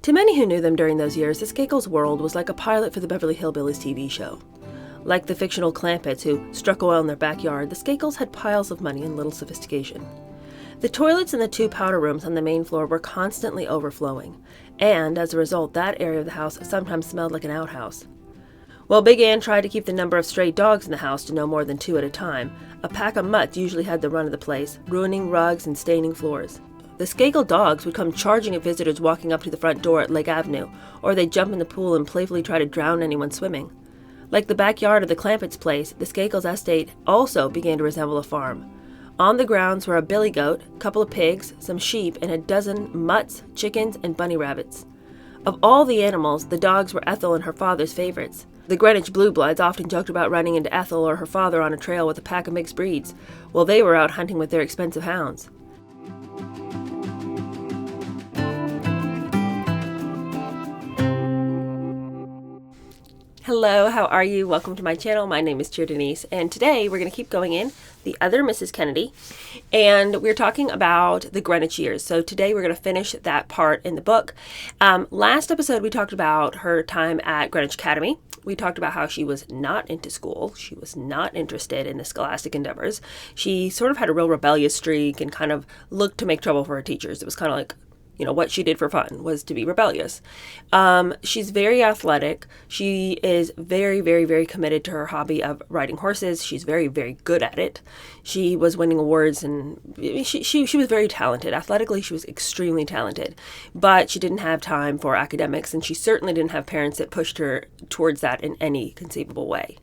To many who knew them during those years, the Skakel's world was like a pilot for the Beverly Hillbillies TV show. Like the fictional Clampetts who struck oil in their backyard, the Skakels had piles of money and little sophistication. The toilets in the 2 powder rooms on the main floor were constantly overflowing, and as a result, that area of the house sometimes smelled like an outhouse. While Big Ann tried to keep the number of stray dogs in the house to no more than 2 at a time, a pack of mutts usually had the run of the place, ruining rugs and staining floors. The Skakel dogs would come charging at visitors walking up to the front door at Lake Avenue, or they'd jump in the pool and playfully try to drown anyone swimming. Like the backyard of the Clampetts' place, the Skakels' estate also began to resemble a farm. On the grounds were a billy goat, a couple of pigs, some sheep, and a dozen mutts, chickens, and bunny rabbits. Of all the animals, the dogs were Ethel and her father's favorites. The Greenwich Blue Bloods often joked about running into Ethel or her father on a trail with a pack of mixed breeds, while they were out hunting with their expensive hounds. Hello, how are you? Welcome to my channel. My name is Georganne, and today we're going to keep going in The Other Mrs. Kennedy, and we're talking about the Greenwich years. So today we're going to finish that part in the book. Last episode we talked about her time at Greenwich Academy. We talked about how she was not into school. She was not interested in the scholastic endeavors. She sort of had a real rebellious streak and kind of looked to make trouble for her teachers. It was kind of like, what she did for fun was to be rebellious. She's very athletic. She is very, very, very committed to her hobby of riding horses. She's very, very good at it. She was winning awards and she was very talented. Athletically, she was extremely talented, but she didn't have time for academics, and she certainly didn't have parents that pushed her towards that in any conceivable way.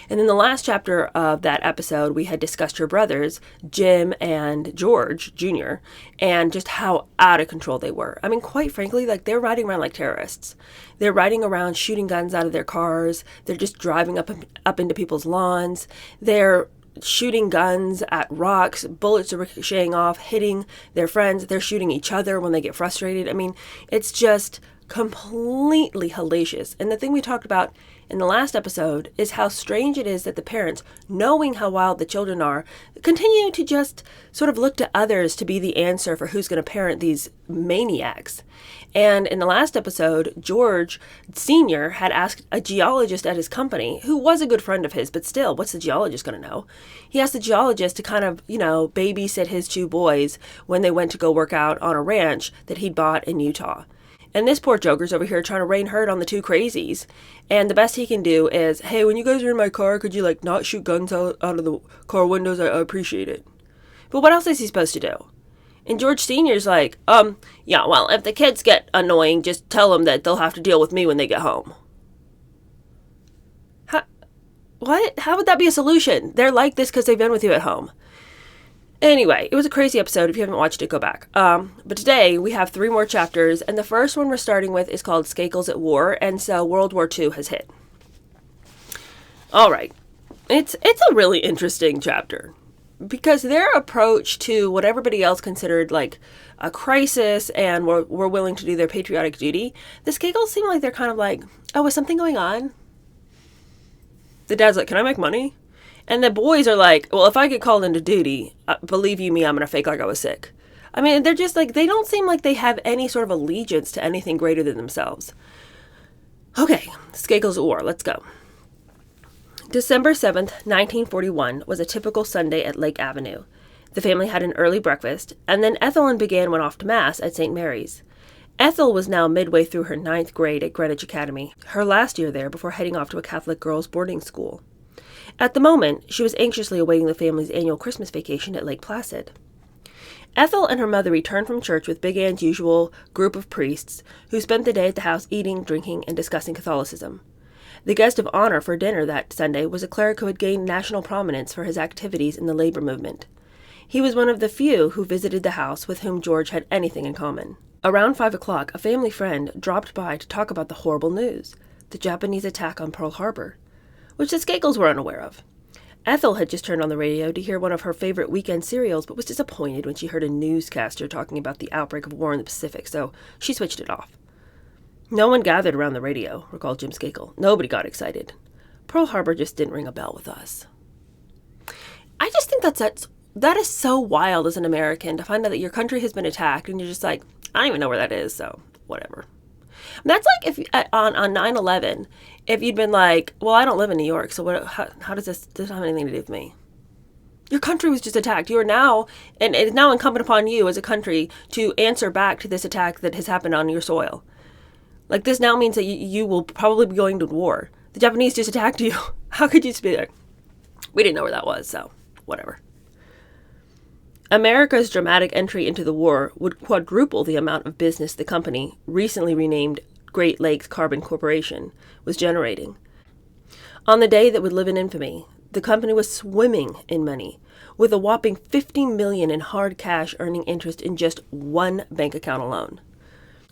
And in the last chapter of that episode, we had discussed her brothers, Jim and George Jr., and just how out of control they were. I mean, quite frankly, they're riding around like terrorists. They're riding around shooting guns out of their cars. They're just driving up into people's lawns. They're shooting guns at rocks. Bullets are ricocheting off, hitting their friends. They're shooting each other when they get frustrated. I mean, it's just completely hellacious. And the thing we talked about in the last episode is how strange it is that the parents, knowing how wild the children are, continue to just sort of look to others to be the answer for who's going to parent these maniacs. And in the last episode, George Sr. had asked a geologist at his company, who was a good friend of his, but still, what's the geologist going to know? He asked the geologist to kind of, babysit his 2 boys when they went to go work out on a ranch that he'd bought in Utah. And this poor joker's over here trying to rain herd on the 2 crazies. And the best he can do is, hey, when you guys are in my car, could you not shoot guns out of the car windows? I appreciate it. But what else is he supposed to do? And George Sr.'s like, yeah, well, if the kids get annoying, just tell them that they'll have to deal with me when they get home. What? How would that be a solution? They're like this because they've been with you at home. Anyway, it was a crazy episode. If you haven't watched it, go back. But today we have 3 more chapters, and the first one we're starting with is called Skakels at War, and so World War II has hit. All right. It's a really interesting chapter, because their approach to what everybody else considered like a crisis and were willing to do their patriotic duty, the Skakels seem like they're kind of like, oh, is something going on? The dad's like, can I make money? And the boys are like, well, if I get called into duty, believe you me, I'm going to fake like I was sick. I mean, they're just like, they don't seem like they have any sort of allegiance to anything greater than themselves. Okay, Skakels at War, let's go. December 7th, 1941 was a typical Sunday at Lake Avenue. The family had an early breakfast, and then Ethel and Big Ann went off to Mass at St. Mary's. Ethel was now midway through her 9th grade at Greenwich Academy, her last year there before heading off to a Catholic girls' boarding school. At the moment, she was anxiously awaiting the family's annual Christmas vacation at Lake Placid. Ethel and her mother returned from church with Big Ann's usual group of priests, who spent the day at the house eating, drinking, and discussing Catholicism. The guest of honor for dinner that Sunday was a cleric who had gained national prominence for his activities in the labor movement. He was one of the few who visited the house with whom George had anything in common. Around 5 o'clock, a family friend dropped by to talk about the horrible news, the Japanese attack on Pearl Harbor, which the Skakels were unaware of. Ethel had just turned on the radio to hear one of her favorite weekend serials, but was disappointed when she heard a newscaster talking about the outbreak of war in the Pacific, so she switched it off. No one gathered around the radio, recalled Jim Skakel. Nobody got excited. Pearl Harbor just didn't ring a bell with us. I just think that is so wild as an American to find out that your country has been attacked, and you're just like, I don't even know where that is, so whatever. That's like if on 9/11, if you'd been like, well, I don't live in New York, so how does this have anything to do with me? Your country was just attacked. You are now, and it is now incumbent upon you as a country to answer back to this attack that has happened on your soil. Like, this now means that you will probably be going to war. The Japanese just attacked you. How could you just be there? We didn't know where that was, so whatever. America's dramatic entry into the war would quadruple the amount of business the company, recently renamed Great Lakes Carbon Corporation, was generating. On the day that would live in infamy, the company was swimming in money, with a whopping $50 million in hard cash earning interest in just one bank account alone.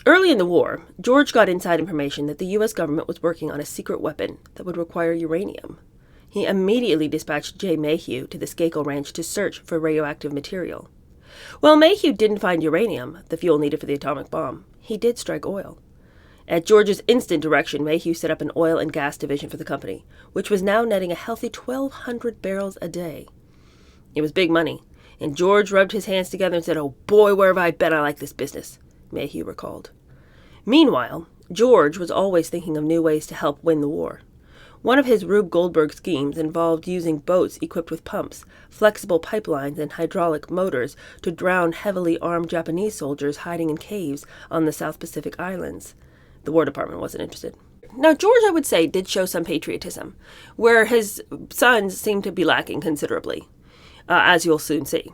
Early in the war, George got inside information that the U.S. government was working on a secret weapon that would require uranium. He immediately dispatched J. Mayhew to the Skakel ranch to search for radioactive material. While Mayhew didn't find uranium, the fuel needed for the atomic bomb, he did strike oil. At George's instant direction, Mayhew set up an oil and gas division for the company, which was now netting a healthy 1,200 barrels a day. It was big money, and George rubbed his hands together and said, "Oh boy, where have I been? I like this business," Mayhew recalled. Meanwhile, George was always thinking of new ways to help win the war. One of his Rube Goldberg schemes involved using boats equipped with pumps, flexible pipelines, and hydraulic motors to drown heavily armed Japanese soldiers hiding in caves on the South Pacific Islands. The War Department wasn't interested. Now, George, I would say, did show some patriotism, where his sons seemed to be lacking considerably, as you'll soon see.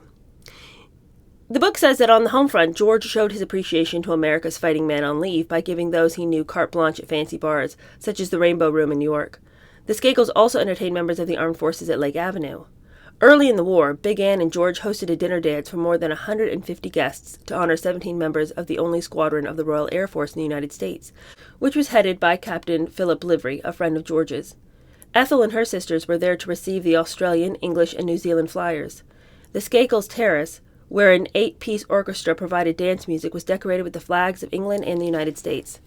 The book says that on the home front, George showed his appreciation to America's fighting men on leave by giving those he knew carte blanche at fancy bars, such as the Rainbow Room in New York. The Skakels also entertained members of the armed forces at Lake Avenue. Early in the war, Big Ann and George hosted a dinner dance for more than 150 guests to honor 17 members of the only squadron of the Royal Air Force in the United States, which was headed by Captain Philip Livery, a friend of George's. Ethel and her sisters were there to receive the Australian, English, and New Zealand flyers. The Skakels' terrace, where an 8-piece orchestra provided dance music, was decorated with the flags of England and the United States.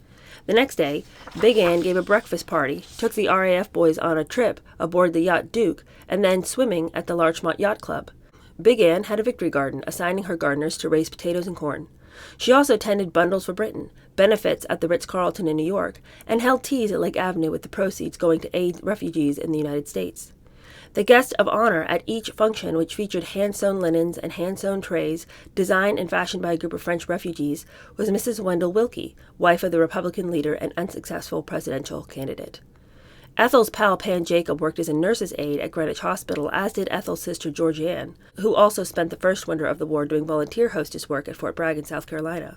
The next day, Big Ann gave a breakfast party, took the RAF boys on a trip aboard the yacht Duke, and then swimming at the Larchmont Yacht Club. Big Ann had a victory garden, assigning her gardeners to raise potatoes and corn. She also tended bundles for Britain, benefits at the Ritz-Carlton in New York, and held teas at Lake Avenue with the proceeds going to aid refugees in the United States. The guest of honor at each function, which featured hand-sewn linens and hand-sewn trays, designed and fashioned by a group of French refugees, was Mrs. Wendell Willkie, wife of the Republican leader and unsuccessful presidential candidate. Ethel's pal Pan Jacob worked as a nurse's aide at Greenwich Hospital, as did Ethel's sister Georganne, who also spent the first winter of the war doing volunteer hostess work at Fort Bragg in South Carolina.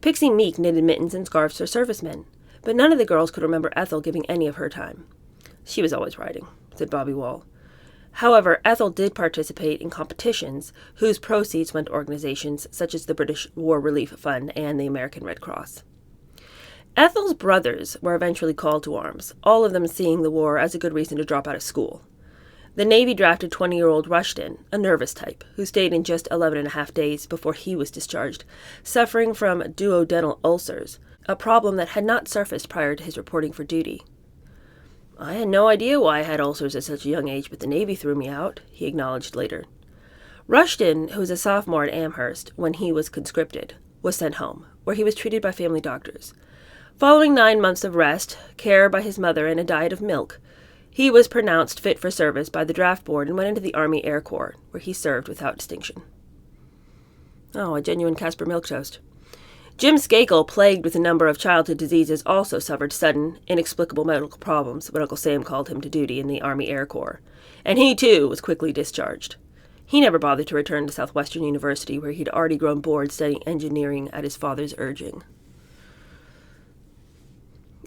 Pixie Meek knitted mittens and scarves for servicemen, but none of the girls could remember Ethel giving any of her time. "She was always writing," said Bobby Wall. However, Ethel did participate in competitions whose proceeds went to organizations such as the British War Relief Fund and the American Red Cross. Ethel's brothers were eventually called to arms, all of them seeing the war as a good reason to drop out of school. The Navy drafted 20-year-old Rushton, a nervous type, who stayed in just 11 and a half days before he was discharged, suffering from duodenal ulcers, a problem that had not surfaced prior to his reporting for duty. "I had no idea why I had ulcers at such a young age, but the Navy threw me out," he acknowledged later. Rushton, who was a sophomore at Amherst when he was conscripted, was sent home, where he was treated by family doctors. Following 9 months of rest, care by his mother, and a diet of milk, he was pronounced fit for service by the draft board and went into the Army Air Corps, where he served without distinction. Oh, a genuine Casper milquetoast. Jim Skakel, plagued with a number of childhood diseases, also suffered sudden, inexplicable medical problems when Uncle Sam called him to duty in the Army Air Corps, and he, too, was quickly discharged. He never bothered to return to Southwestern University, where he'd already grown bored studying engineering at his father's urging.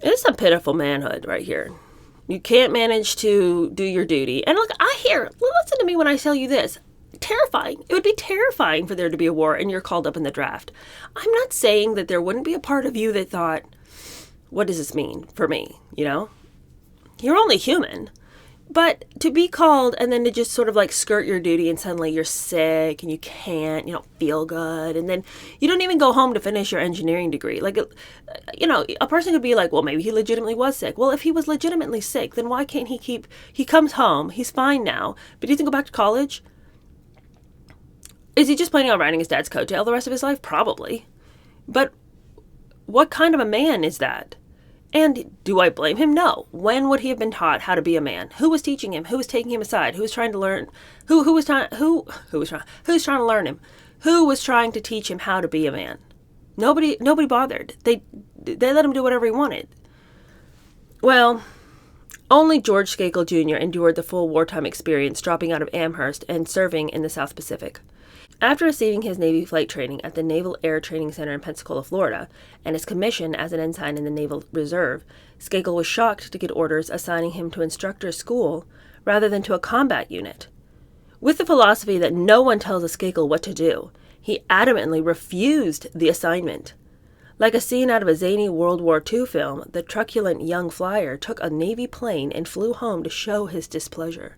It's some pitiful manhood right here. You can't manage to do your duty. And look, listen to me when I tell you this. Terrifying. It would be terrifying for there to be a war and you're called up in the draft. I'm not saying that there wouldn't be a part of you that thought, what does this mean for me? You're only human. But to be called and then to just sort of like skirt your duty and suddenly you're sick and you don't feel good. And then you don't even go home to finish your engineering degree. A person could be like, well, maybe he legitimately was sick. Well, if he was legitimately sick, then why can't he comes home, he's fine now, but he doesn't go back to college? Is he just planning on riding his dad's coattail the rest of his life? Probably. But What kind of a man is that? And do I blame him? No. When would he have been taught how to be a man? Who was teaching him? Who was taking him aside? Who was trying to learn? Who's trying to learn him? Who was trying to teach him how to be a man? Nobody bothered. They let him do whatever he wanted. Well, only George Skakel Jr. endured the full wartime experience, dropping out of Amherst and serving in the South Pacific. After receiving his Navy flight training at the Naval Air Training Center in Pensacola, Florida, and his commission as an ensign in the Naval Reserve, Skakel was shocked to get orders assigning him to instructor school rather than to a combat unit. With the philosophy that no one tells a Skakel what to do, he adamantly refused the assignment. Like a scene out of a zany World War II film, the truculent young flyer took a Navy plane and flew home to show his displeasure.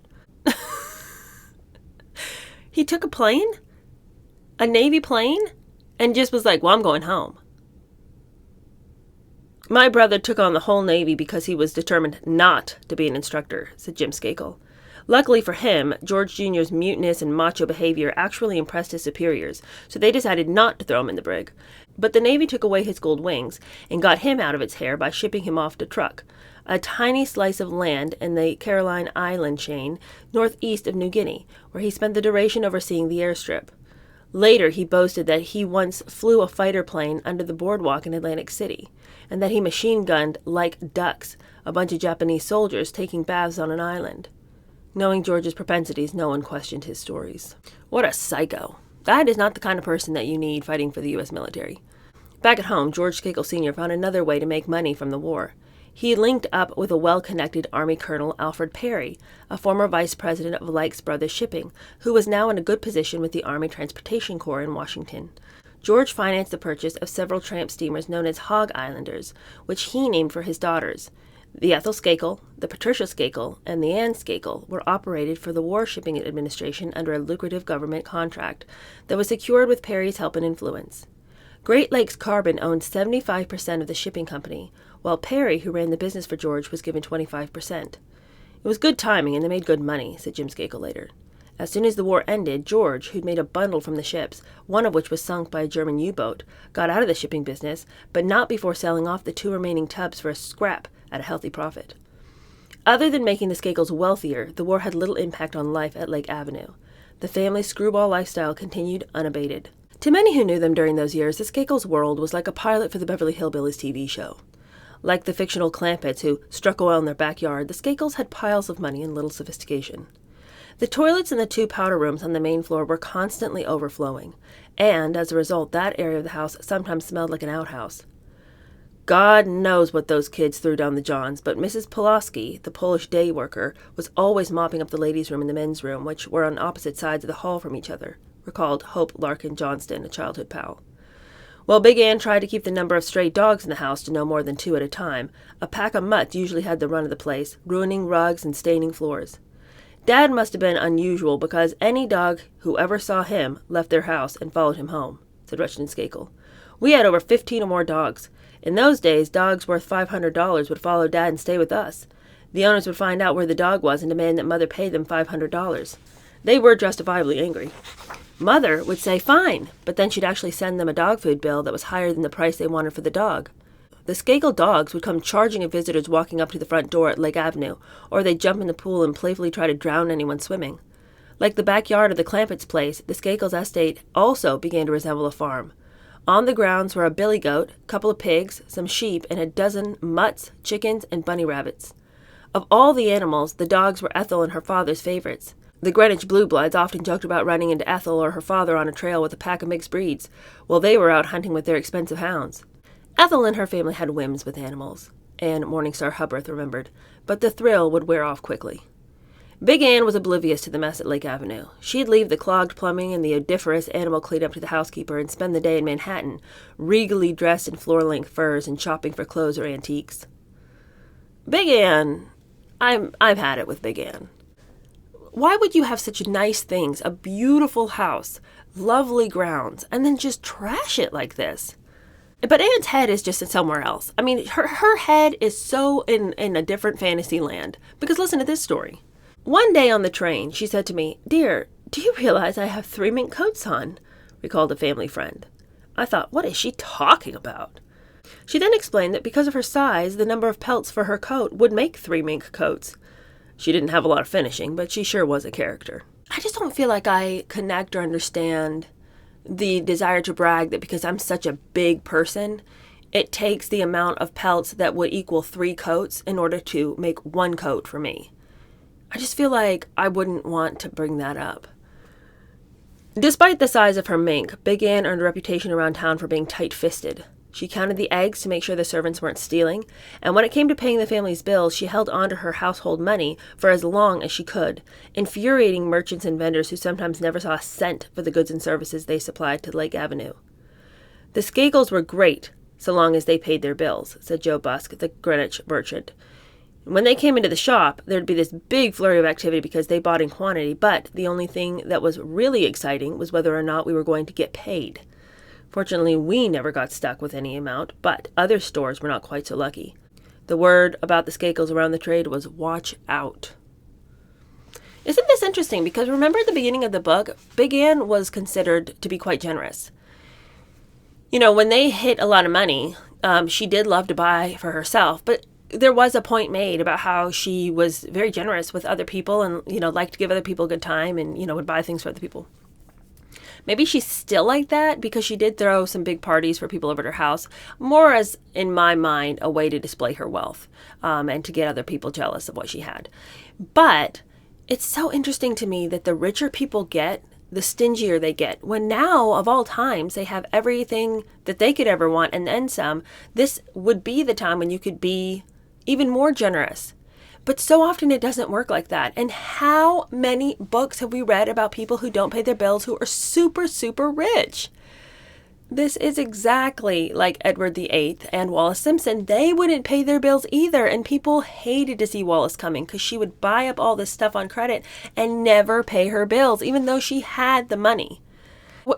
He took a plane? A Navy plane? And just was like, well, I'm going home. My brother took on the whole Navy because he was determined not to be an instructor, said Jim Skakel. Luckily for him, George Jr.'s mutinous and macho behavior actually impressed his superiors, so they decided not to throw him in the brig. But the Navy took away his gold wings and got him out of its hair by shipping him off to Truk, a tiny slice of land in the Caroline Island chain northeast of New Guinea, where he spent the duration overseeing the airstrip. Later, he boasted that he once flew a fighter plane under the boardwalk in Atlantic City, and that he machine-gunned, like ducks, a bunch of Japanese soldiers taking baths on an island. Knowing George's propensities, no one questioned his stories. What a psycho. That is not the kind of person that you need fighting for the U.S. military. Back at home, George Skakel Sr. found another way to make money from the war. He linked up with a well-connected Army Colonel Alfred Perry, a former vice president of Lykes Brothers Shipping, who was now in a good position with the Army Transportation Corps in Washington. George financed the purchase of several tramp steamers known as Hog Islanders, which he named for his daughters. The Ethel Skakel, the Patricia Skakel, and the Anne Skakel were operated for the War Shipping Administration under a lucrative government contract that was secured with Perry's help and influence. Great Lakes Carbon owned 75% of the shipping company, while Perry, who ran the business for George, was given 25%. It was good timing, and they made good money, said Jim Skakel later. As soon as the war ended, George, who'd made a bundle from the ships, one of which was sunk by a German U-boat, got out of the shipping business, but not before selling off the 2 remaining tubs for a scrap at a healthy profit. Other than making the Skakels wealthier, the war had little impact on life at Lake Avenue. The family's screwball lifestyle continued unabated. To many who knew them during those years, the Skakels' world was like a pilot for the Beverly Hillbillies TV show. Like the fictional Clampetts who struck oil in their backyard, the Skakels had piles of money and little sophistication. The toilets in the 2 powder rooms on the main floor were constantly overflowing, and, as a result, that area of the house sometimes smelled like an outhouse. God knows what those kids threw down the johns, but Mrs. Pulaski, the Polish day worker, was always mopping up the ladies' room and the men's room, which were on opposite sides of the hall from each other, recalled Hope Larkin Johnston, a childhood pal. While Big Ann tried to keep the number of stray dogs in the house to no more than 2 at a time, a pack of mutts usually had the run of the place, ruining rugs and staining floors. Dad must have been unusual because any dog who ever saw him left their house and followed him home, said Rushton Skakel. We had over 15 or more dogs. In those days, dogs worth $500 would follow Dad and stay with us. The owners would find out where the dog was and demand that Mother pay them $500. They were justifiably angry. Mother would say, fine, but then she'd actually send them a dog food bill that was higher than the price they wanted for the dog. The Skakel dogs would come charging at visitors walking up to the front door at Lake Avenue, or they'd jump in the pool and playfully try to drown anyone swimming. Like the backyard of the Clampetts' place, the Skakels' estate also began to resemble a farm. On the grounds were a billy goat, a couple of pigs, some sheep, and a dozen mutts, chickens, and bunny rabbits. Of all the animals, the dogs were Ethel and her father's favorites. The Greenwich Blue Bloods often joked about running into Ethel or her father on a trail with a pack of mixed breeds, while they were out hunting with their expensive hounds. Ethel and her family had whims with animals, Anne Morningstar Hubbard remembered, but the thrill would wear off quickly. Big Ann was oblivious to the mess at Lake Avenue. She'd leave the clogged plumbing and the odoriferous animal cleanup to the housekeeper and spend the day in Manhattan, regally dressed in floor-length furs and shopping for clothes or antiques. Big Ann, I've had it with Big Ann. Why would you have such nice things, a beautiful house, lovely grounds, and then just trash it like this? But Anne's head is just somewhere else. I mean, her head is so in a different fantasy land. Because listen to this story. One day on the train, she said to me, "Dear, do you realize I have 3 mink coats on?" recalled a family friend. I thought, what is she talking about? She then explained that because of her size, the number of pelts for her coat would make 3 mink coats. She didn't have a lot of finishing, but she sure was a character. I just don't feel like I connect or understand the desire to brag that because I'm such a big person, it takes the amount of pelts that would equal 3 coats in order to make 1 coat for me. I just feel like I wouldn't want to bring that up. Despite the size of her mink, Big Ann earned a reputation around town for being tight-fisted. She counted the eggs to make sure the servants weren't stealing, and when it came to paying the family's bills, she held on to her household money for as long as she could, infuriating merchants and vendors who sometimes never saw a cent for the goods and services they supplied to Lake Avenue. The Skakels were great, so long as they paid their bills, said Joe Busk, the Greenwich merchant. When they came into the shop, there'd be this big flurry of activity because they bought in quantity, but the only thing that was really exciting was whether or not we were going to get paid. Fortunately, we never got stuck with any amount, but other stores were not quite so lucky. The word about the Skakels around the trade was watch out. Isn't this interesting? Because remember at the beginning of the book, Big Ann was considered to be quite generous. You know, when they hit a lot of money, she did love to buy for herself, but there was a point made about how she was very generous with other people and, liked to give other people a good time and, would buy things for other people. Maybe she's still like that because she did throw some big parties for people over at her house, more as, in my mind, a way to display her wealth and to get other people jealous of what she had. But it's so interesting to me that the richer people get, the stingier they get. When now, of all times, they have everything that they could ever want and then some, this would be the time when you could be even more generous. But so often it doesn't work like that. And how many books have we read about people who don't pay their bills who are super, super rich? This is exactly like Edward VIII and Wallis Simpson. They wouldn't pay their bills either. And people hated to see Wallis coming because she would buy up all this stuff on credit and never pay her bills, even though she had the money.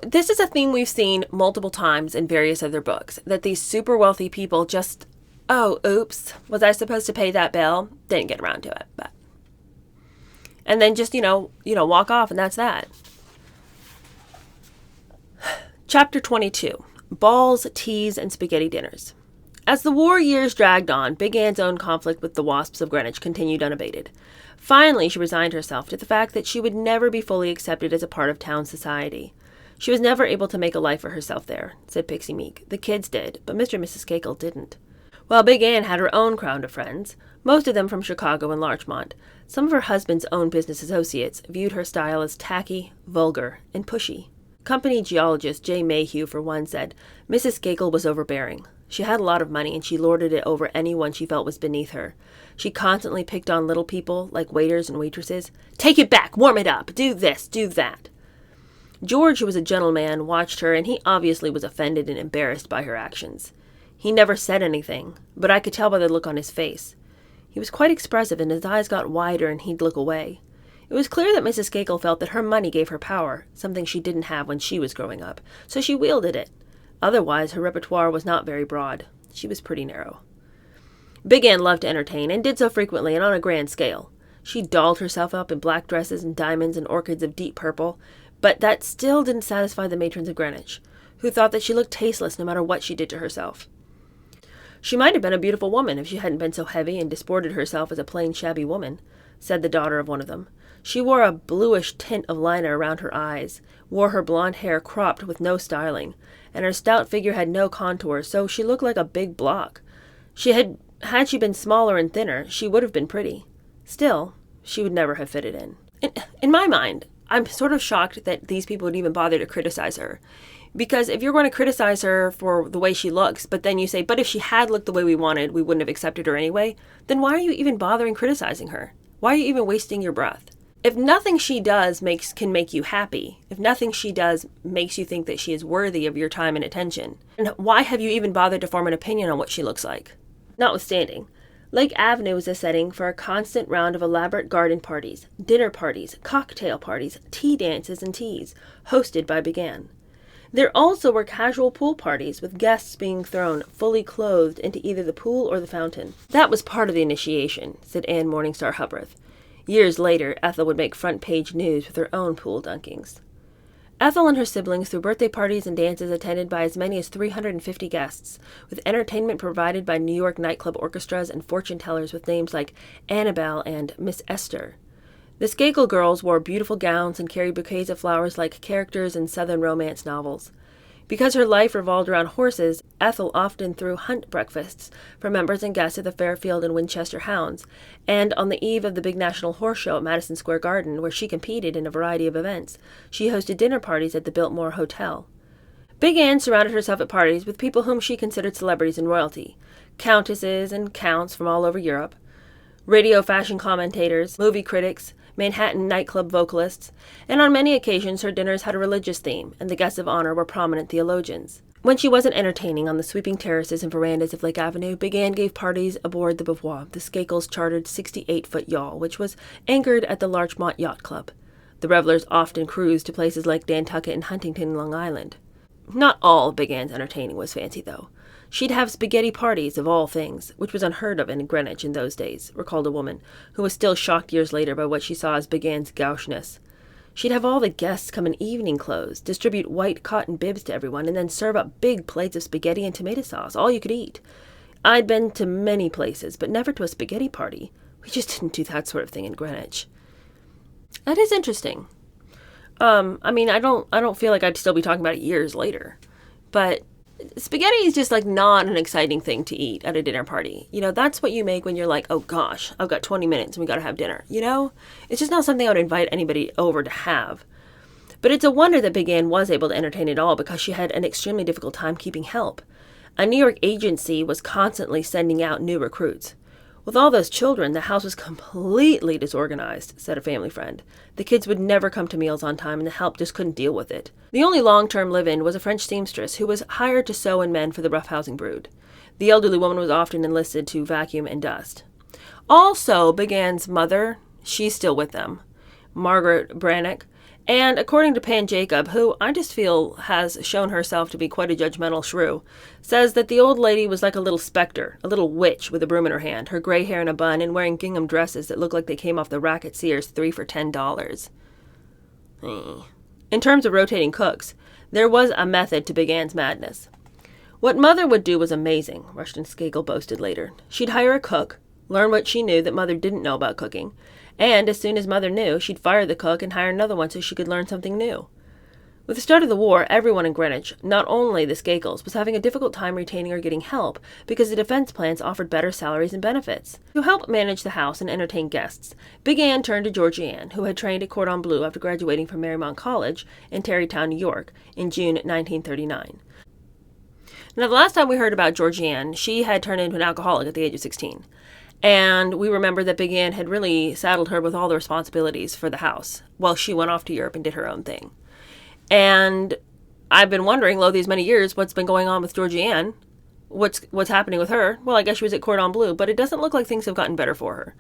This is a theme we've seen multiple times in various other books, that these super wealthy people just, oh, oops, was I supposed to pay that bill? Didn't get around to it. But and then just, walk off and that's that. Chapter 22, Balls, Teas, and Spaghetti Dinners. As the war years dragged on, Big Ann's own conflict with the wasps of Greenwich continued unabated. Finally, she resigned herself to the fact that she would never be fully accepted as a part of town society. She was never able to make a life for herself there, said Pixie Meek. The kids did, but Mr. and Mrs. Skakel didn't. While Big Ann had her own crowd of friends, most of them from Chicago and Larchmont, some of her husband's own business associates viewed her style as tacky, vulgar, and pushy. Company geologist J. Mayhew, for one, said Mrs. Skakel was overbearing. She had a lot of money, and she lorded it over anyone she felt was beneath her. She constantly picked on little people, like waiters and waitresses. Take it back, warm it up, do this, do that. George, who was a gentleman, watched her, and he obviously was offended and embarrassed by her actions. He never said anything, but I could tell by the look on his face. He was quite expressive, and his eyes got wider, and he'd look away. It was clear that Mrs. Skakel felt that her money gave her power, something she didn't have when she was growing up, so she wielded it. Otherwise, her repertoire was not very broad. She was pretty narrow. Big Ann loved to entertain, and did so frequently and on a grand scale. She dolled herself up in black dresses and diamonds and orchids of deep purple, but that still didn't satisfy the matrons of Greenwich, who thought that she looked tasteless no matter what she did to herself. She might have been a beautiful woman if she hadn't been so heavy and disported herself as a plain shabby woman, said the daughter of one of them. She wore a bluish tint of liner around her eyes, wore her blonde hair cropped with no styling, and her stout figure had no contour, so she looked like a big block. Had she been smaller and thinner, she would have been pretty. Still, she would never have fitted in. In my mind, I'm sort of shocked that these people would even bother to criticize her. Because if you're going to criticize her for the way she looks, but then you say, but if she had looked the way we wanted, we wouldn't have accepted her anyway, then why are you even bothering criticizing her? Why are you even wasting your breath? If nothing she does can make you happy, if nothing she does makes you think that she is worthy of your time and attention, then why have you even bothered to form an opinion on what she looks like? Notwithstanding, Lake Avenue was a setting for a constant round of elaborate garden parties, dinner parties, cocktail parties, tea dances, and teas, hosted by Big Ann. There also were casual pool parties, with guests being thrown, fully clothed, into either the pool or the fountain. That was part of the initiation, said Anne Morningstar Hubreth. Years later, Ethel would make front-page news with her own pool dunkings. Ethel and her siblings threw birthday parties and dances attended by as many as 350 guests, with entertainment provided by New York nightclub orchestras and fortune tellers with names like Annabelle and Miss Esther. The Skakel girls wore beautiful gowns and carried bouquets of flowers like characters in Southern romance novels. Because her life revolved around horses, Ethel often threw hunt breakfasts for members and guests of the Fairfield and Winchester Hounds, and on the eve of the big National Horse Show at Madison Square Garden, where she competed in a variety of events, she hosted dinner parties at the Biltmore Hotel. Big Anne surrounded herself at parties with people whom she considered celebrities and royalty, countesses and counts from all over Europe, radio fashion commentators, movie critics, Manhattan nightclub vocalists, and on many occasions her dinners had a religious theme, and the guests of honor were prominent theologians. When she wasn't entertaining on the sweeping terraces and verandas of Lake Avenue, Big Anne gave parties aboard the Beauvoir, the Skakels' chartered 68-foot yawl, which was anchored at the Larchmont Yacht Club. The revelers often cruised to places like Nantucket and Huntington, Long Island. Not all Big Anne's entertaining was fancy, though. She'd have spaghetti parties, of all things, which was unheard of in Greenwich in those days, recalled a woman, who was still shocked years later by what she saw as Big Anne's gaucheness. She'd have all the guests come in evening clothes, distribute white cotton bibs to everyone, and then serve up big plates of spaghetti and tomato sauce, all you could eat. I'd been to many places, but never to a spaghetti party. We just didn't do that sort of thing in Greenwich. That is interesting. I don't feel like I'd still be talking about it years later, but spaghetti is just like not an exciting thing to eat at a dinner party. You know, that's what you make when you're like, oh gosh, I've got 20 minutes and we got to have dinner. You know, it's just not something I would invite anybody over to have. But it's a wonder that Big Anne was able to entertain at all, because she had an extremely difficult time keeping help. A New York agency was constantly sending out new recruits. With all those children, the house was completely disorganized, said a family friend. The kids would never come to meals on time, and the help just couldn't deal with it. The only long-term live-in was a French seamstress who was hired to sew and mend for the roughhousing brood. The elderly woman was often enlisted to vacuum and dust. Also, Big Anne's mother, she's still with them, Margaret Brannock, and according to Pan Jacob, who I just feel has shown herself to be quite a judgmental shrew, says that the old lady was like a little specter, a little witch with a broom in her hand, her gray hair in a bun, and wearing gingham dresses that looked like they came off the rack at Sears 3 for $10. In terms of rotating cooks, there was a method to Big Anne's madness. What Mother would do was amazing, Rushton Skakel boasted later. She'd hire a cook, learn what she knew that Mother didn't know about cooking, and as soon as Mother knew, she'd fire the cook and hire another one so she could learn something new. With the start of the war, everyone in Greenwich, not only the Skakels, was having a difficult time retaining or getting help because the defense plans offered better salaries and benefits. To help manage the house and entertain guests, Big Anne turned to Georganne, who had trained at Cordon Bleu after graduating from Marymount College in Tarrytown, New York, in June 1939. Now, the last time we heard about Georganne, she had turned into an alcoholic at the age of 16. And we remember that Big Anne had really saddled her with all the responsibilities for the house while she went off to Europe and did her own thing. And I've been wondering, lo, these many years, what's been going on with Georganne? What's happening with her? Well, I guess she was at Cordon Bleu, but it doesn't look like things have gotten better for her.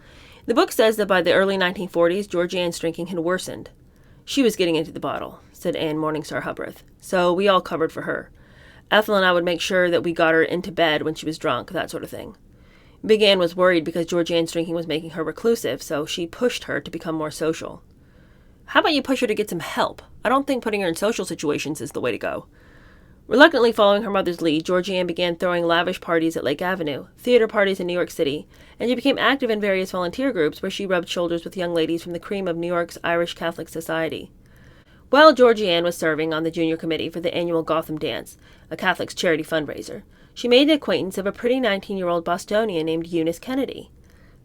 The book says that by the early 1940s, Georganne's drinking had worsened. She was getting into the bottle, said Anne Morningstar Hubreth, so we all covered for her. Ethel and I would make sure that we got her into bed when she was drunk, that sort of thing. Big Anne was worried because Georganne's drinking was making her reclusive, so she pushed her to become more social. How about you push her to get some help? I don't think putting her in social situations is the way to go. Reluctantly following her mother's lead, Georganne began throwing lavish parties at Lake Avenue, theater parties in New York City, and she became active in various volunteer groups where she rubbed shoulders with young ladies from the cream of New York's Irish Catholic Society. While Georganne was serving on the junior committee for the annual Gotham Dance, a Catholic's charity fundraiser, she made the acquaintance of a pretty 19-year-old Bostonian named Eunice Kennedy.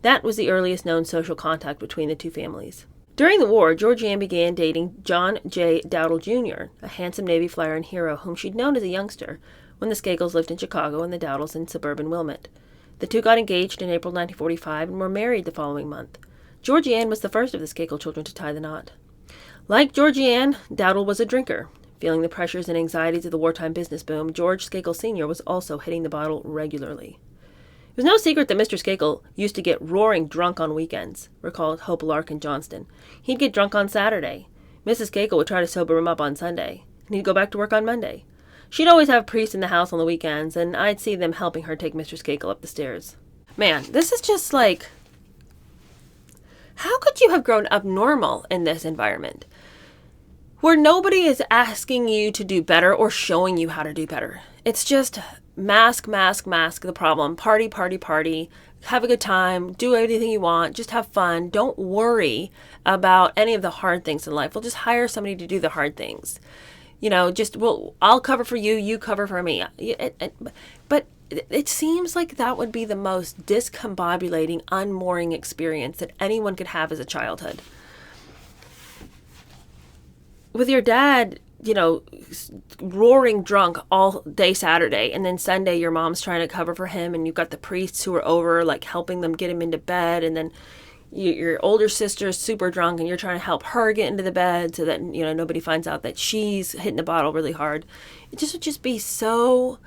That was the earliest known social contact between the two families. During the war, Georganne began dating John J. Dowdle Jr., a handsome Navy flyer and hero whom she'd known as a youngster when the Skakels lived in Chicago and the Dowdles in suburban Wilmette. The two got engaged in April 1945 and were married the following month. Georganne was the first of the Skakel children to tie the knot. Like Georganne, Dowdle was a drinker. Feeling the pressures and anxieties of the wartime business boom, George Skakel Sr. was also hitting the bottle regularly. It was no secret that Mr. Skakel used to get roaring drunk on weekends, recalled Hope Larkin Johnston. He'd get drunk on Saturday. Mrs. Skakel would try to sober him up on Sunday, and he'd go back to work on Monday. She'd always have priests in the house on the weekends, and I'd see them helping her take Mr. Skakel up the stairs. Man, this is just like... How could you have grown up normal in this environment? where nobody is asking you to do better or showing you how to do better. It's just mask the problem. Party, party, party. Have a good time. Do anything you want. Just have fun. Don't worry about any of the hard things in life. We'll just hire somebody to do the hard things. I'll cover for you. You cover for me. But it seems like that would be the most discombobulating, unmooring experience that anyone could have as a childhood. With your dad, roaring drunk all day Saturday, and then Sunday your mom's trying to cover for him, and you've got the priests who are over, like, helping them get him into bed, and then your older sister is super drunk, and you're trying to help her get into the bed so that, nobody finds out that she's hitting the bottle really hard. It just would just be so...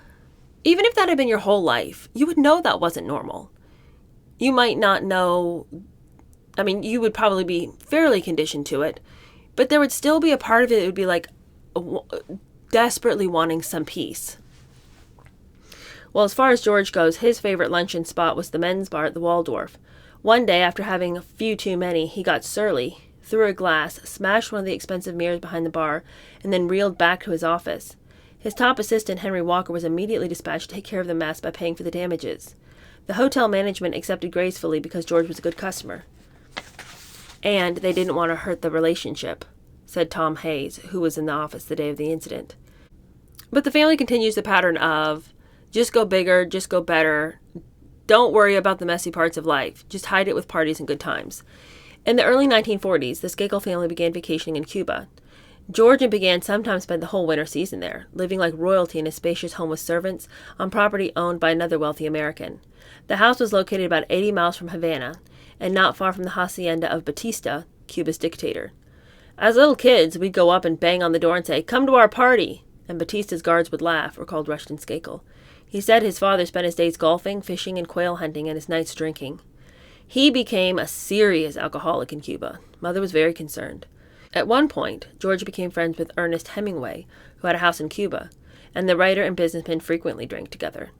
Even if that had been your whole life, you would know that wasn't normal. You might not know... I mean, you would probably be fairly conditioned to it, but there would still be a part of it that would be like desperately wanting some peace. Well, as far as George goes, his favorite luncheon spot was the men's bar at the Waldorf. One day, after having a few too many, he got surly, threw a glass, smashed one of the expensive mirrors behind the bar, and then reeled back to his office. His top assistant, Henry Walker, was immediately dispatched to take care of the mess by paying for the damages. The hotel management accepted gracefully because George was a good customer. And they didn't want to hurt the relationship, said Tom Hayes, who was in the office the day of the incident. But the family continues the pattern of just go bigger, just go better. Don't worry about the messy parts of life. Just hide it with parties and good times. In the early 1940s, the Skakel family began vacationing in Cuba. George and Began sometimes spent the whole winter season there, living like royalty in a spacious home with servants on property owned by another wealthy American. The house was located about 80 miles from Havana and not far from the hacienda of Batista, Cuba's dictator. As little kids, we'd go up and bang on the door and say, "Come to our party!" And Batista's guards would laugh, recalled Rushton Skakel. He said his father spent his days golfing, fishing, and quail hunting, and his nights drinking. He became a serious alcoholic in Cuba. Mother was very concerned. At one point, George became friends with Ernest Hemingway, who had a house in Cuba, and the writer and businessman frequently drank together.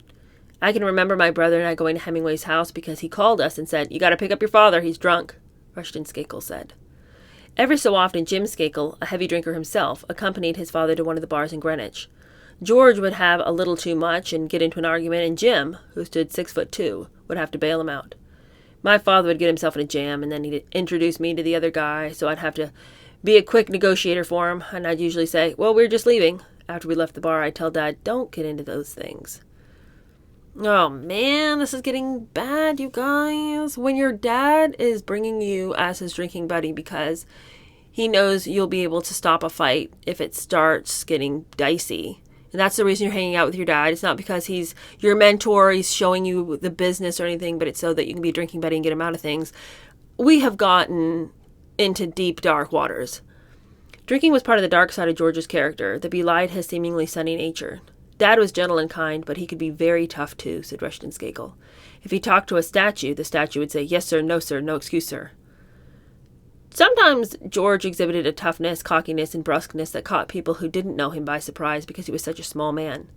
I can remember my brother and I going to Hemingway's house because he called us and said, "You got to pick up your father, he's drunk," Rushton Skakel said. Every so often, Jim Skakel, a heavy drinker himself, accompanied his father to one of the bars in Greenwich. George would have a little too much and get into an argument, and Jim, who stood 6'2", would have to bail him out. My father would get himself in a jam, and then he'd introduce me to the other guy, so I'd have to be a quick negotiator for him, and I'd usually say, "Well, we're just leaving." After we left the bar, I'd tell Dad, "Don't get into those things." Oh man, this is getting bad, you guys. When your dad is bringing you as his drinking buddy because he knows you'll be able to stop a fight if it starts getting dicey, and that's the reason you're hanging out with your dad. It's not because he's your mentor, he's showing you the business or anything, but it's so that you can be a drinking buddy and get him out of things. We have gotten into deep, dark waters. Drinking was part of the dark side of George's character that belied his seemingly sunny nature. Dad was gentle and kind, but he could be very tough too, said Rushton Skakel. If he talked to a statue, the statue would say, "Yes, sir, no, excuse, sir." Sometimes George exhibited a toughness, cockiness, and brusqueness that caught people who didn't know him by surprise because he was such a small man.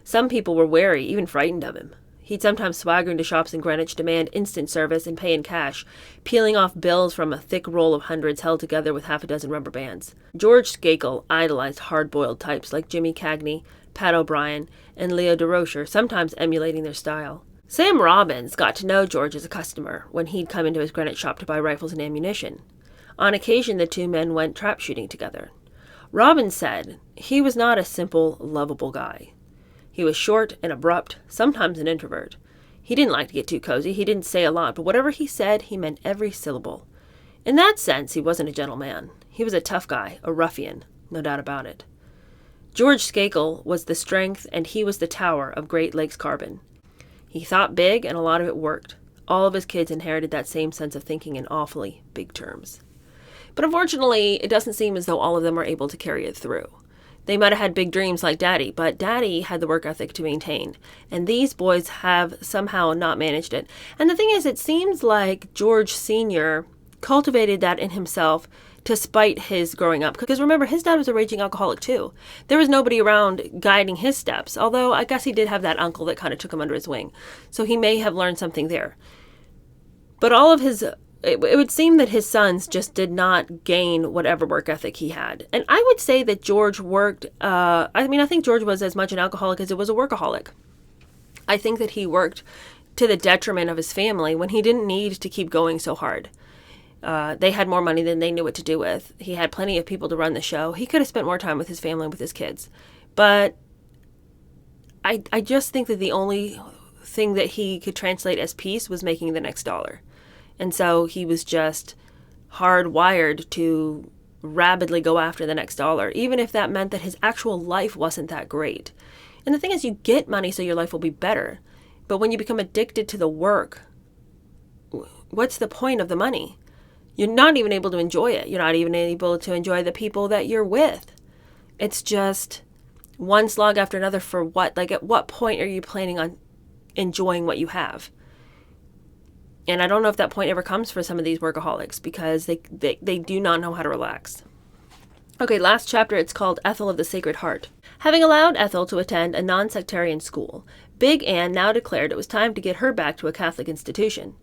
Some people were wary, even frightened of him. He'd sometimes swagger into shops in Greenwich, demand instant service, and pay in cash, peeling off bills from a thick roll of hundreds held together with half a dozen rubber bands. George Skakel idolized hard-boiled types like Jimmy Cagney, Pat O'Brien, and Leo DeRocher, sometimes emulating their style. Sam Robbins got to know George as a customer when he'd come into his Greenwich shop to buy rifles and ammunition. On occasion, the two men went trap shooting together. Robbins said he was not a simple, lovable guy. He was short and abrupt, sometimes an introvert. He didn't like to get too cozy, he didn't say a lot, but whatever he said, he meant every syllable. In that sense, he wasn't a gentleman. He was a tough guy, a ruffian, no doubt about it. George Skakel was the strength and he was the tower of Great Lakes Carbon. He thought big and a lot of it worked. All of his kids inherited that same sense of thinking in awfully big terms. But unfortunately, it doesn't seem as though all of them were able to carry it through. They might have had big dreams like Daddy, but Daddy had the work ethic to maintain, and these boys have somehow not managed it. And the thing is, it seems like George Sr. cultivated that in himself to spite his growing up. Because remember, his dad was a raging alcoholic too. There was nobody around guiding his steps, although I guess he did have that uncle that kind of took him under his wing. So he may have learned something there. But all of his it would seem that his sons just did not gain whatever work ethic he had. And I would say that George worked, I think George was as much an alcoholic as he was a workaholic. I think that he worked to the detriment of his family when he didn't need to keep going so hard. They had more money than they knew what to do with. He had plenty of people to run the show. He could have spent more time with his family and with his kids. But I just think that the only thing that he could translate as peace was making the next dollar. And so he was just hardwired to rabidly go after the next dollar, even if that meant that his actual life wasn't that great. And the thing is, you get money so your life will be better. But when you become addicted to the work, what's the point of the money? You're not even able to enjoy it. You're not even able to enjoy the people that you're with. It's just one slog after another for what? Like, at what point are you planning on enjoying what you have? And I don't know if that point ever comes for some of these workaholics, because they do not know how to relax. Okay, last chapter, it's called Ethel of the Sacred Heart. Having allowed Ethel to attend a non-sectarian school, Big Anne now declared it was time to get her back to a Catholic institution.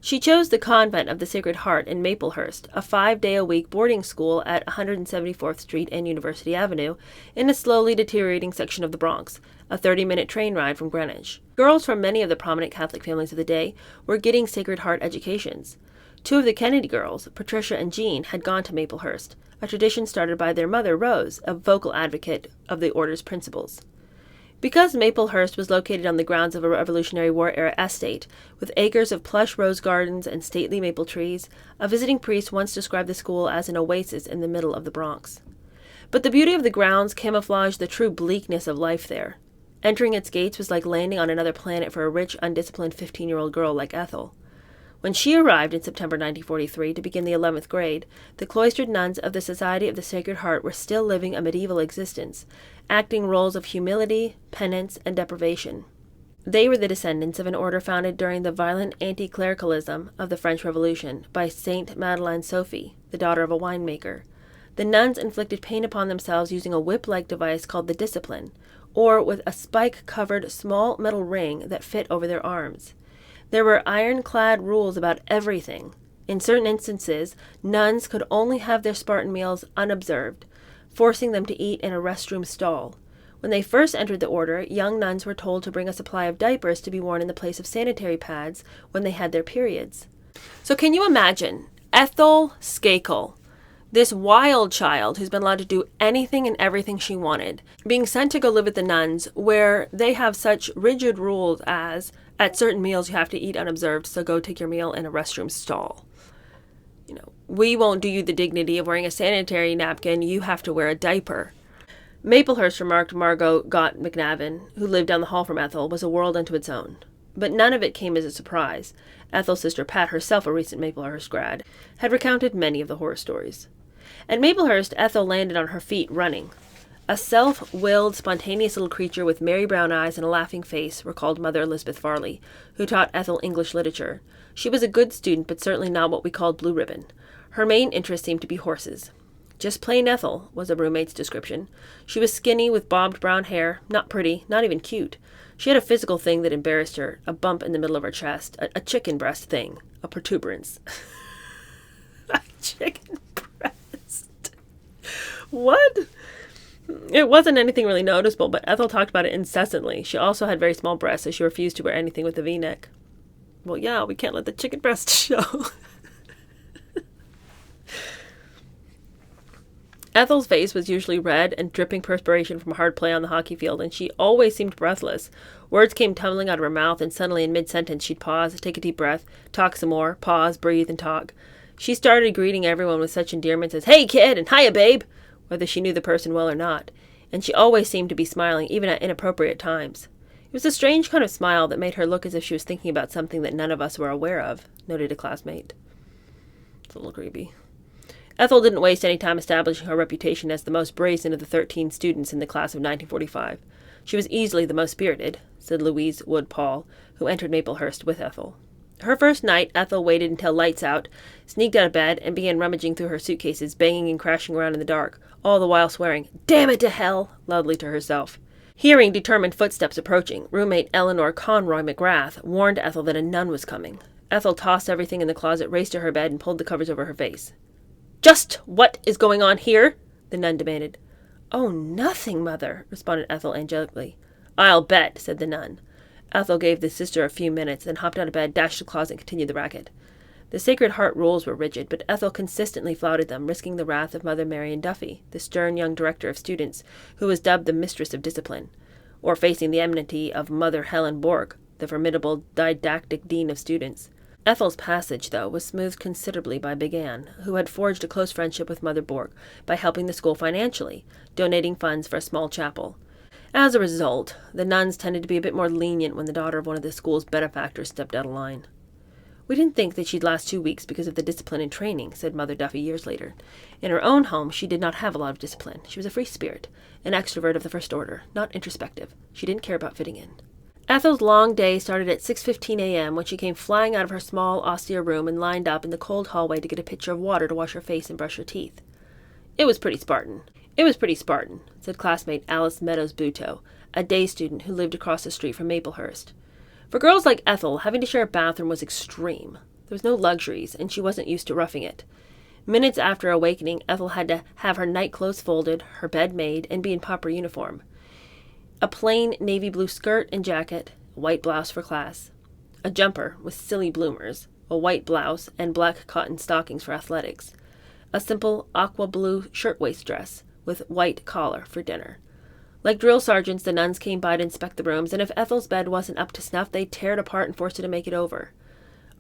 She chose the Convent of the Sacred Heart in Maplehurst, a 5-day-a-week boarding school at 174th Street and University Avenue, in a slowly deteriorating section of the Bronx, a 30-minute train ride from Greenwich. Girls from many of the prominent Catholic families of the day were getting Sacred Heart educations. 2 of the Kennedy girls, Patricia and Jean, had gone to Maplehurst, a tradition started by their mother, Rose, a vocal advocate of the order's principles. Because Maplehurst was located on the grounds of a Revolutionary War-era estate, with acres of plush rose gardens and stately maple trees, a visiting priest once described the school as an oasis in the middle of the Bronx. But the beauty of the grounds camouflaged the true bleakness of life there. Entering its gates was like landing on another planet for a rich, undisciplined 15-year-old girl like Ethel. When she arrived in September 1943 to begin the 11th grade, the cloistered nuns of the Society of the Sacred Heart were still living a medieval existence, acting roles of humility, penance, and deprivation. They were the descendants of an order founded during the violent anti-clericalism of the French Revolution by Saint Madeleine Sophie, the daughter of a winemaker. The nuns inflicted pain upon themselves using a whip-like device called the discipline, or with a spike-covered small metal ring that fit over their arms. There were ironclad rules about everything. In certain instances, nuns could only have their Spartan meals unobserved, forcing them to eat in a restroom stall. When they first entered the order, young nuns were told to bring a supply of diapers to be worn in the place of sanitary pads when they had their periods. So can you imagine Ethel Skakel, this wild child who's been allowed to do anything and everything she wanted, being sent to go live with the nuns where they have such rigid rules as at certain meals you have to eat unobserved, so go take your meal in a restroom stall. We won't do you the dignity of wearing a sanitary napkin, you have to wear a diaper. Maplehurst, remarked Margot Gott McNavin, who lived down the hall from Ethel, was a world unto its own. But none of it came as a surprise. Ethel's sister Pat, herself a recent Maplehurst grad, had recounted many of the horror stories. At Maplehurst, Ethel landed on her feet, running. A self-willed, spontaneous little creature with merry brown eyes and a laughing face, recalled Mother Elizabeth Farley, who taught Ethel English literature. She was a good student, but certainly not what we called blue ribbon. Her main interest seemed to be horses. Just plain Ethel, was a roommate's description. She was skinny, with bobbed brown hair, not pretty, not even cute. She had a physical thing that embarrassed her, a bump in the middle of her chest, a chicken breast thing, a protuberance. A chicken breast. What? It wasn't anything really noticeable, but Ethel talked about it incessantly. She also had very small breasts, so she refused to wear anything with a V-neck. Well, yeah, we can't let the chicken breast show. Ethel's face was usually red and dripping perspiration from hard play on the hockey field, and she always seemed breathless. Words came tumbling out of her mouth, and suddenly in mid-sentence she'd pause, take a deep breath, talk some more, pause, breathe, and talk. She started greeting everyone with such endearments as, "Hey, kid," and "Hiya, babe," whether she knew the person well or not, and she always seemed to be smiling, even at inappropriate times. It was a strange kind of smile that made her look as if she was thinking about something that none of us were aware of, noted a classmate. It's a little creepy. Ethel didn't waste any time establishing her reputation as the most brazen of the 13 students in the class of 1945. She was easily the most spirited, said Louise Wood Paul, who entered Maplehurst with Ethel. Her first night, Ethel waited until lights out, sneaked out of bed, and began rummaging through her suitcases, banging and crashing around in the dark, all the while swearing, "Damn it to hell," loudly to herself. Hearing determined footsteps approaching, roommate Eleanor Conroy McGrath warned Ethel that a nun was coming. Ethel tossed everything in the closet, raced to her bed, and pulled the covers over her face. "Just what is going on here?" the nun demanded. "Oh, nothing, Mother," responded Ethel angelically. "I'll bet," said the nun. Ethel gave the sister a few minutes, then hopped out of bed, dashed to the closet, and continued the racket. The Sacred Heart rules were rigid, but Ethel consistently flouted them, risking the wrath of Mother Marian Duffy, the stern young director of students, who was dubbed the Mistress of Discipline, or facing the enmity of Mother Helen Bork, the formidable didactic dean of students. Ethel's passage, though, was smoothed considerably by Big Anne, who had forged a close friendship with Mother Bork by helping the school financially, donating funds for a small chapel. As a result, the nuns tended to be a bit more lenient when the daughter of one of the school's benefactors stepped out of line. "We didn't think that she'd last 2 weeks because of the discipline and training," said Mother Duffy years later. In her own home, she did not have a lot of discipline. She was a free spirit, an extrovert of the first order, not introspective. She didn't care about fitting in. Ethel's long day started at 6:15 a.m. when she came flying out of her small, austere room and lined up in the cold hallway to get a pitcher of water to wash her face and brush her teeth. It was pretty Spartan, said classmate Alice Meadows Buteau, a day student who lived across the street from Maplehurst. For girls like Ethel, having to share a bathroom was extreme. There was no luxuries, and she wasn't used to roughing it. Minutes after awakening, Ethel had to have her night clothes folded, her bed made, and be in proper uniform. A plain navy blue skirt and jacket, a white blouse for class. A jumper with silly bloomers, a white blouse, and black cotton stockings for athletics. A simple aqua blue shirtwaist dress with white collar for dinner. Like drill sergeants, the nuns came by to inspect the rooms, and if Ethel's bed wasn't up to snuff, they'd tear it apart and force her to make it over.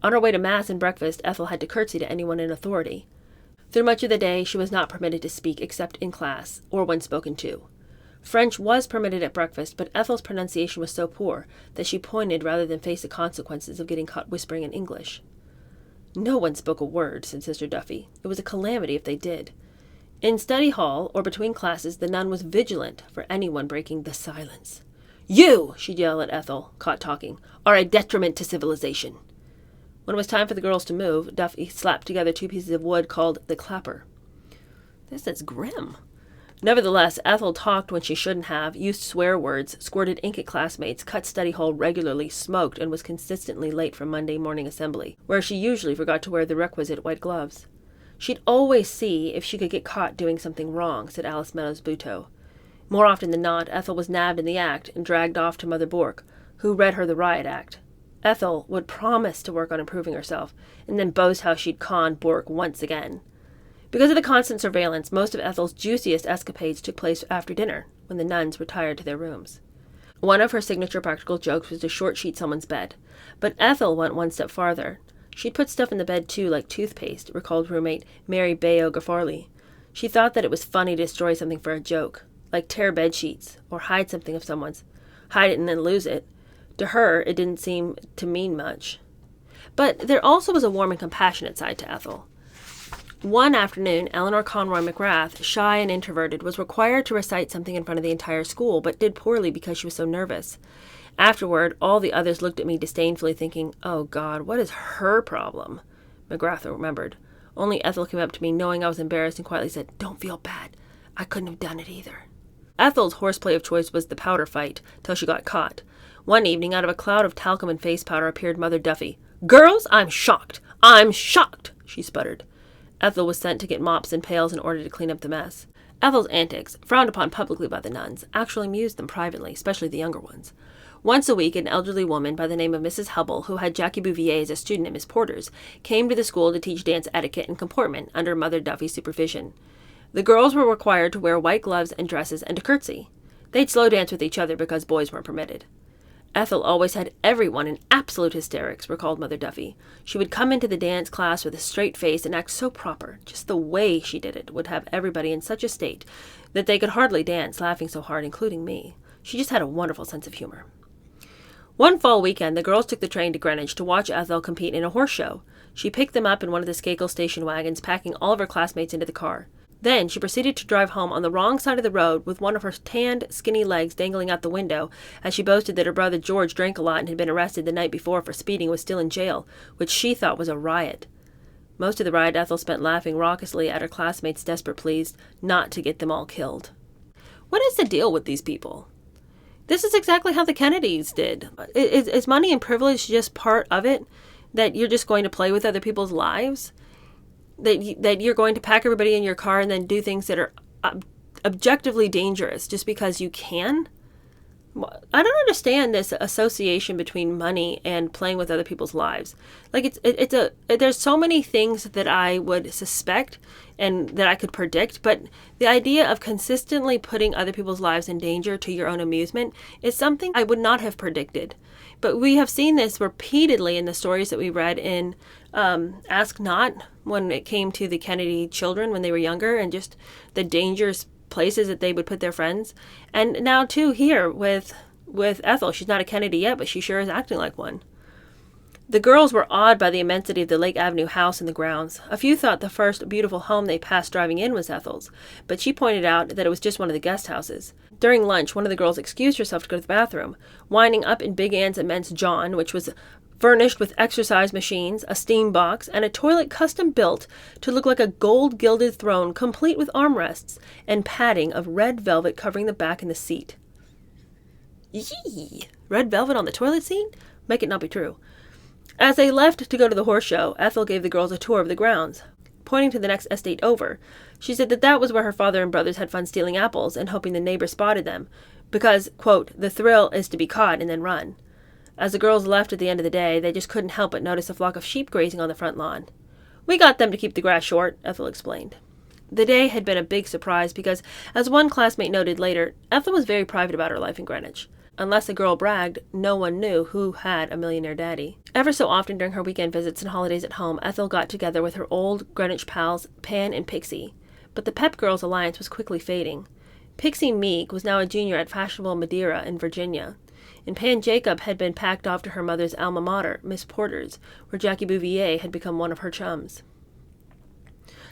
On her way to Mass and breakfast, Ethel had to curtsy to anyone in authority. Through much of the day, she was not permitted to speak except in class, or when spoken to. French was permitted at breakfast, but Ethel's pronunciation was so poor that she pointed rather than face the consequences of getting caught whispering in English. "No one spoke a word," said Sister Duffy. "It was a calamity if they did. In study hall, or between classes, the nun was vigilant for anyone breaking the silence. 'You,' she'd yell at Ethel, caught talking, 'are a detriment to civilization.' When it was time for the girls to move, Duffy slapped together 2 pieces of wood called the clapper. This is grim. Nevertheless, Ethel talked when she shouldn't have, used swear words, squirted ink at classmates, cut study hall regularly, smoked, and was consistently late for Monday morning assembly, where she usually forgot to wear the requisite white gloves. She'd always see if she could get caught doing something wrong, said Alice Meadows Buteau. More often than not, Ethel was nabbed in the act and dragged off to Mother Bork, who read her the Riot Act. Ethel would promise to work on improving herself, and then boast how she'd conned Bork once again. Because of the constant surveillance, most of Ethel's juiciest escapades took place after dinner, when the nuns retired to their rooms. One of her signature practical jokes was to short-sheet someone's bed. But Ethel went one step farther. She'd put stuff in the bed, too, like toothpaste, recalled roommate Mary Bayo Gaffarley. She thought that it was funny to destroy something for a joke, like tear bed sheets, or hide something of someone's. Hide it and then lose it. To her, it didn't seem to mean much. But there also was a warm and compassionate side to Ethel. One afternoon, Eleanor Conroy McGrath, shy and introverted, was required to recite something in front of the entire school, but did poorly because she was so nervous. Afterward, all the others looked at me disdainfully, thinking, "Oh, God, what is her problem?" McGrath remembered. Only Ethel came up to me, knowing I was embarrassed, and quietly said, "Don't feel bad. I couldn't have done it either." Ethel's horseplay of choice was the powder fight, till she got caught. One evening, out of a cloud of talcum and face powder appeared Mother Duffy. "Girls, I'm shocked! I'm shocked!" she sputtered. Ethel was sent to get mops and pails in order to clean up the mess. Ethel's antics, frowned upon publicly by the nuns, actually amused them privately, especially the younger ones. Once a week, an elderly woman by the name of Mrs. Hubble, who had Jackie Bouvier as a student at Miss Porter's, came to the school to teach dance etiquette and comportment under Mother Duffy's supervision. The girls were required to wear white gloves and dresses and to curtsy. They'd slow dance with each other because boys weren't permitted. Ethel always had everyone in absolute hysterics, recalled Mother Duffy. She would come into the dance class with a straight face and act so proper. Just the way she did it would have everybody in such a state that they could hardly dance, laughing so hard, including me. She just had a wonderful sense of humor. One fall weekend, the girls took the train to Greenwich to watch Ethel compete in a horse show. She picked them up in one of the Skakel station wagons, packing all of her classmates into the car. Then she proceeded to drive home on the wrong side of the road with one of her tanned, skinny legs dangling out the window as she boasted that her brother George drank a lot and had been arrested the night before for speeding and was still in jail, which she thought was a riot. Most of the ride Ethel spent laughing raucously at her classmates' desperate pleas not to get them all killed. What is the deal with these people? This is exactly how the Kennedys did. Is money and privilege just part of it? that you're just going to play with other people's lives, that you're going to pack everybody in your car and then do things that are objectively dangerous just because you can. I don't understand this association between money and playing with other people's lives. Like there's so many things that I would suspect and that I could predict, but the idea of consistently putting other people's lives in danger to your own amusement is something I would not have predicted. But we have seen this repeatedly in the stories that we read in Ask Not, when it came to the Kennedy children when they were younger, and just the dangerous places that they would put their friends. And now too here with Ethel. She's not a Kennedy yet, but she sure is acting like one. The girls were awed by the immensity of the Lake Avenue house and the grounds. A few thought the first beautiful home they passed driving in was Ethel's, but she pointed out that it was just one of the guest houses. During lunch, one of the girls excused herself to go to the bathroom, winding up in Big Ann's immense john, which was furnished with exercise machines, a steam box, and a toilet custom built to look like a gold-gilded throne complete with armrests and padding of red velvet covering the back and the seat. Yee! Red velvet on the toilet seat? Make it not be true. As they left to go to the horse show, Ethel gave the girls a tour of the grounds. Pointing to the next estate over, she said that was where her father and brothers had fun stealing apples and hoping the neighbors spotted them, because, quote, the thrill is to be caught and then run. As the girls left at the end of the day, they just couldn't help but notice a flock of sheep grazing on the front lawn. We got them to keep the grass short, Ethel explained. The day had been a big surprise because, as one classmate noted later, Ethel was very private about her life in Greenwich. Unless a girl bragged, no one knew who had a millionaire daddy. Ever so often during her weekend visits and holidays at home, Ethel got together with her old Greenwich pals, Pan and Pixie. But the Pep Girls' alliance was quickly fading. Pixie Meek was now a junior at fashionable Madeira in Virginia, and Pan Jacob had been packed off to her mother's alma mater, Miss Porter's, where Jackie Bouvier had become one of her chums.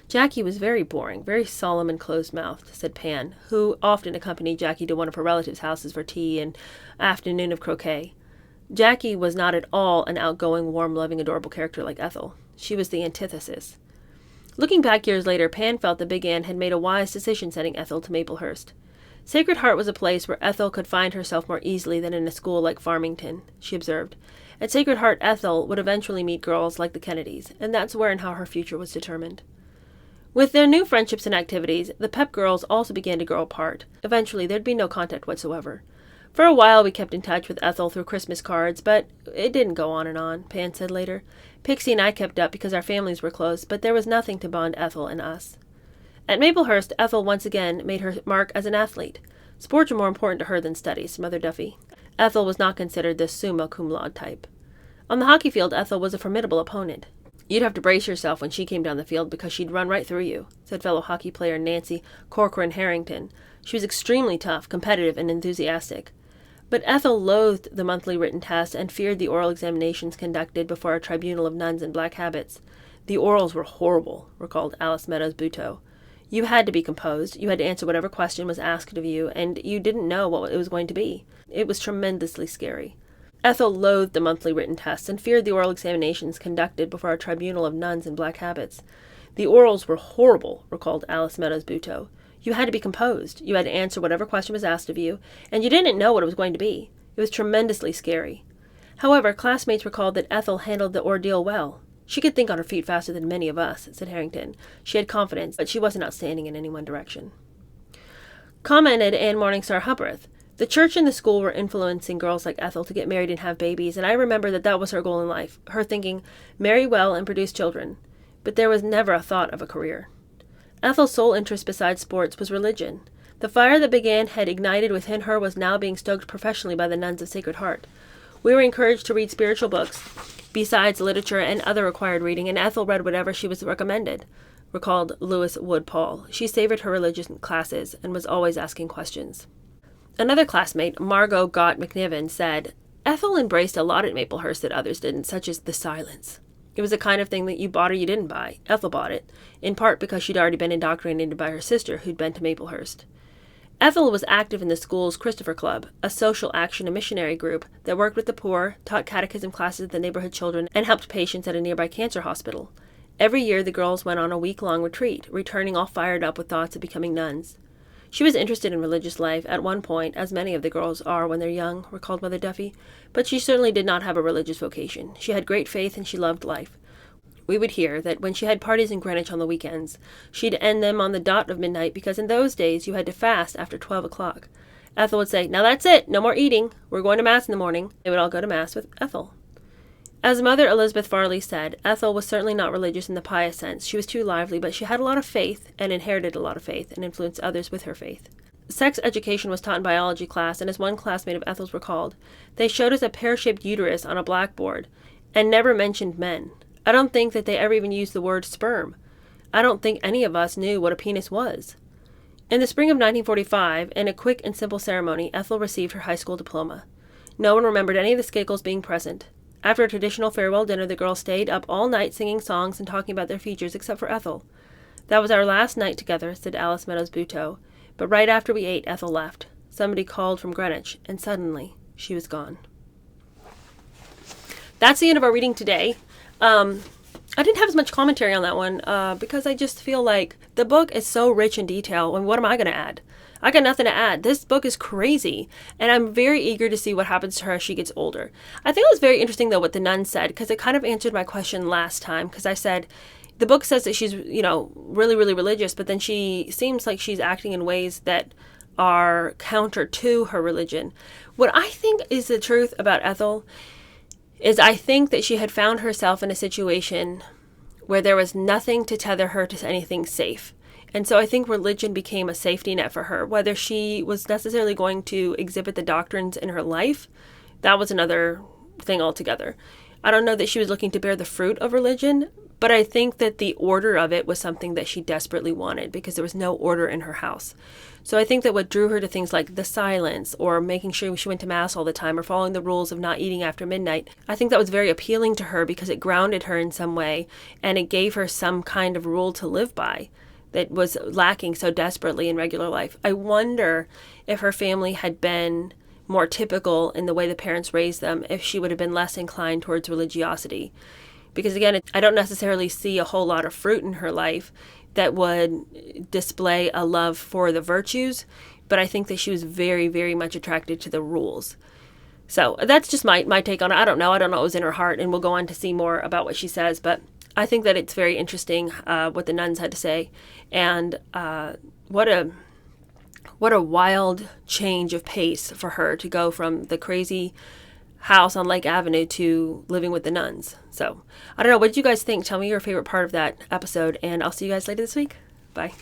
Jackie was very boring, very solemn and closed-mouthed, said Pan, who often accompanied Jackie to one of her relatives' houses for tea and afternoon of croquet. Jackie was not at all an outgoing, warm-loving, adorable character like Ethel. She was the antithesis. Looking back years later, Pan felt that Big Ann had made a wise decision sending Ethel to Maplehurst. Sacred Heart was a place where Ethel could find herself more easily than in a school like Farmington, she observed. At Sacred Heart, Ethel would eventually meet girls like the Kennedys, and that's where and how her future was determined. With their new friendships and activities, the Pep Girls also began to grow apart. Eventually, there'd be no contact whatsoever. For a while, we kept in touch with Ethel through Christmas cards, but it didn't go on and on, Pan said later. Pixie and I kept up because our families were close, but there was nothing to bond Ethel and us. At Maplehurst, Ethel once again made her mark as an athlete. Sports were more important to her than studies, Mother Duffy. Ethel was not considered the summa cum laude type. On the hockey field, Ethel was a formidable opponent. You'd have to brace yourself when she came down the field because she'd run right through you, said fellow hockey player Nancy Corcoran Harrington. She was extremely tough, competitive, and enthusiastic. But Ethel loathed the monthly written test and feared the oral examinations conducted before a tribunal of nuns in black habits. The orals were horrible, recalled Alice Meadows Buteau. You had to be composed, you had to answer whatever question was asked of you, and you didn't know what it was going to be. It was tremendously scary. Ethel loathed the monthly written tests and feared the oral examinations conducted before a tribunal of nuns in black habits. The orals were horrible, recalled Alice Meadows Buteau. You had to be composed, you had to answer whatever question was asked of you, and you didn't know what it was going to be. It was tremendously scary. However, classmates recalled that Ethel handled the ordeal well. She could think on her feet faster than many of us, said Harrington. She had confidence, but she wasn't outstanding in any one direction. Commented Anne Morningstar Hubbard. The church and the school were influencing girls like Ethel to get married and have babies, and I remember that was her goal in life, her thinking, marry well and produce children. But there was never a thought of a career. Ethel's sole interest besides sports was religion. The fire that had ignited within her was now being stoked professionally by the nuns of Sacred Heart. We were encouraged to read spiritual books, besides literature and other required reading, and Ethel read whatever she was recommended, recalled Louis Wood Paul. She savored her religious classes and was always asking questions. Another classmate, Margot Gott McNiven, said, Ethel embraced a lot at Maplehurst that others didn't, such as the silence. It was the kind of thing that you bought or you didn't buy. Ethel bought it, in part because she'd already been indoctrinated by her sister, who'd been to Maplehurst. Ethel was active in the school's Christopher Club, a social action and missionary group that worked with the poor, taught catechism classes at the neighborhood children, and helped patients at a nearby cancer hospital. Every year the girls went on a week-long retreat, returning all fired up with thoughts of becoming nuns. She was interested in religious life at one point, as many of the girls are when they're young, recalled Mother Duffy, but she certainly did not have a religious vocation. She had great faith and she loved life. We would hear that when she had parties in Greenwich on the weekends, she'd end them on the dot of midnight because in those days you had to fast after 12 o'clock. Ethel would say, "Now that's it, no more eating. We're going to Mass in the morning." They would all go to Mass with Ethel. As Mother Elizabeth Farley said, Ethel was certainly not religious in the pious sense. She was too lively, but she had a lot of faith and inherited a lot of faith and influenced others with her faith. Sex education was taught in biology class, and as one classmate of Ethel's recalled, they showed us a pear-shaped uterus on a blackboard and never mentioned men. I don't think that they ever even used the word sperm. I don't think any of us knew what a penis was. In the spring of 1945, in a quick and simple ceremony, Ethel received her high school diploma. No one remembered any of the Skakels being present. After a traditional farewell dinner, the girls stayed up all night singing songs and talking about their futures, except for Ethel. "That was our last night together," said Alice Meadows Buteau. "But right after we ate, Ethel left. Somebody called from Greenwich, and suddenly she was gone." That's the end of our reading today. I didn't have as much commentary on that one because I just feel like the book is so rich in detail. And what am I going to add? I got nothing to add. This book is crazy, and I'm very eager to see what happens to her as she gets older. I think it was very interesting, though, what the nun said, because it kind of answered my question last time, because I said, the book says that she's, really, really religious, but then she seems like she's acting in ways that are counter to her religion. What I think is the truth about Ethel is I think that she had found herself in a situation where there was nothing to tether her to anything safe. And so I think religion became a safety net for her. Whether she was necessarily going to exhibit the doctrines in her life, that was another thing altogether. I don't know that she was looking to bear the fruit of religion, but I think that the order of it was something that she desperately wanted because there was no order in her house. So I think that what drew her to things like the silence or making sure she went to Mass all the time or following the rules of not eating after midnight, I think that was very appealing to her because it grounded her in some way and it gave her some kind of rule to live by that was lacking so desperately in regular life. I wonder if her family had been more typical in the way the parents raised them, if she would have been less inclined towards religiosity. Because again, I don't necessarily see a whole lot of fruit in her life that would display a love for the virtues, but I think that she was very, very much attracted to the rules. So that's just my take on it. I don't know what was in her heart, and we'll go on to see more about what she says, but I think that it's very interesting what the nuns had to say, and what a wild change of pace for her to go from the crazy house on Lake Avenue to living with the nuns. So I don't know. What did you guys think? Tell me your favorite part of that episode, and I'll see you guys later this week. Bye.